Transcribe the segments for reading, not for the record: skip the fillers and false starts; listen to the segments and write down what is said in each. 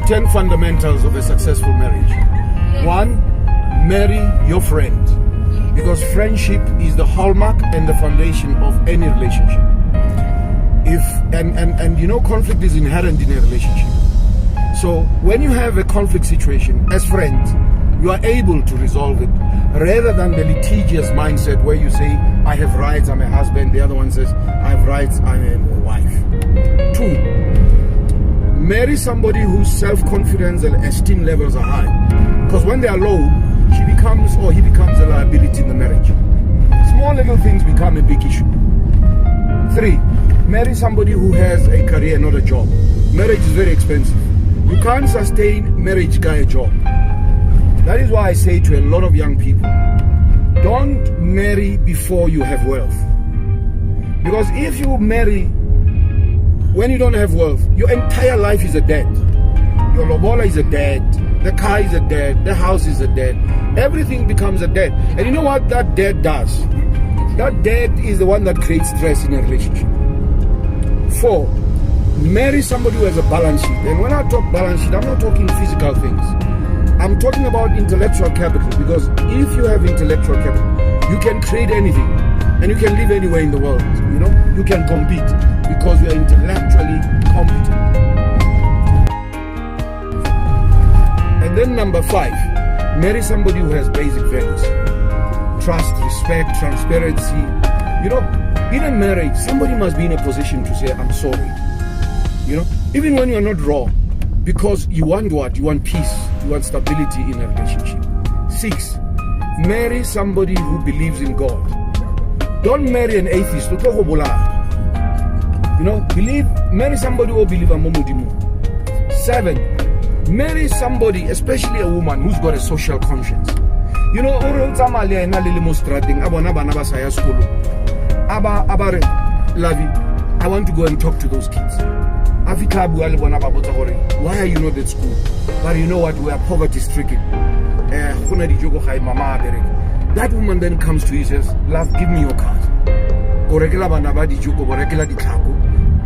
10 fundamentals of a successful marriage. One, marry your friend, because friendship is the hallmark and the foundation of any relationship. And you know, conflict is inherent in a relationship. So when you have a conflict situation as friends, you are able to resolve it, rather than the litigious mindset where you say, I have rights, I'm a husband, the other one says, I have rights, I'm a wife. Two, marry somebody whose self-confidence and esteem levels are high, because when they are low, she becomes or he becomes a liability in the marriage. Small little things become a big issue. Three, marry somebody who has a career, not a job. Marriage is very expensive. You can't sustain marriage by a job. That is why I say to a lot of young people, don't marry before you have wealth. Because if you marry when you don't have wealth, your entire life is a debt. Your lobola is a debt, the car is a debt, the house is a debt. Everything becomes a debt. And you know what that debt does? That debt is the one that creates stress in a relationship. Four, marry somebody who has a balance sheet. And when I talk balance sheet, I'm not talking physical things. I'm talking about intellectual capital, because if you have intellectual capital, you can create anything and you can live anywhere in the world. You know, you can compete because you are intellectually competent. And then number five, marry somebody who has basic values: trust, respect, transparency. You know, in a marriage, somebody must be in a position to say, I'm sorry. You know, even when you're not wrong, because you want what? You want peace, you want stability in a relationship. Six, marry somebody who believes in God. Don't marry an atheist. You know, marry somebody who believes in Momudimu. Seven, marry somebody, especially a woman, who's got a social conscience. You know, I want to go and talk to those kids. Why are you not at school? But you know what? We are poverty stricken. That woman then comes to you and says, love, give me your card.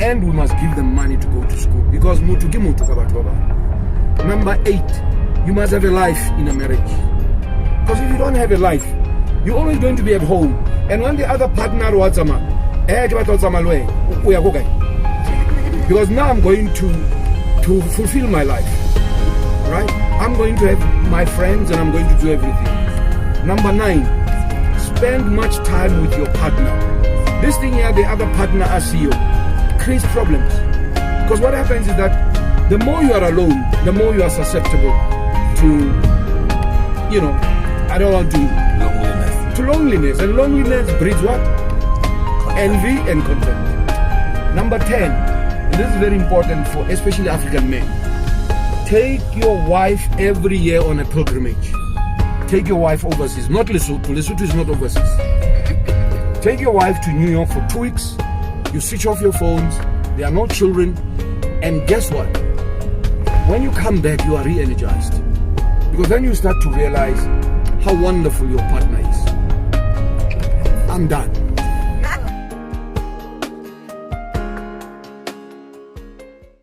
And we must give them money to go to school. Because number 8, you must have a life in a marriage. Because if you don't have a life, you're always going to be at home. And when the other partner because now I'm going to fulfill my life, right? I'm going to have my friends and I'm going to do everything. Number 9, spend much time with your partner. This thing here, the other partner as you, creates problems. Because what happens is that the more you are alone, the more you are susceptible to, you know, I don't want to, loneliness. And loneliness breeds what? Envy and contempt. Number 10, this is very important for especially African men. Take your wife every year on a pilgrimage. Take your wife overseas, not Lesotho. Lesotho is not overseas. Take your wife to New York for 2 weeks. You switch off your phones. There are no children. And guess what? When you come back, you are re-energized. Because then you start to realize how wonderful your partner is. I'm done.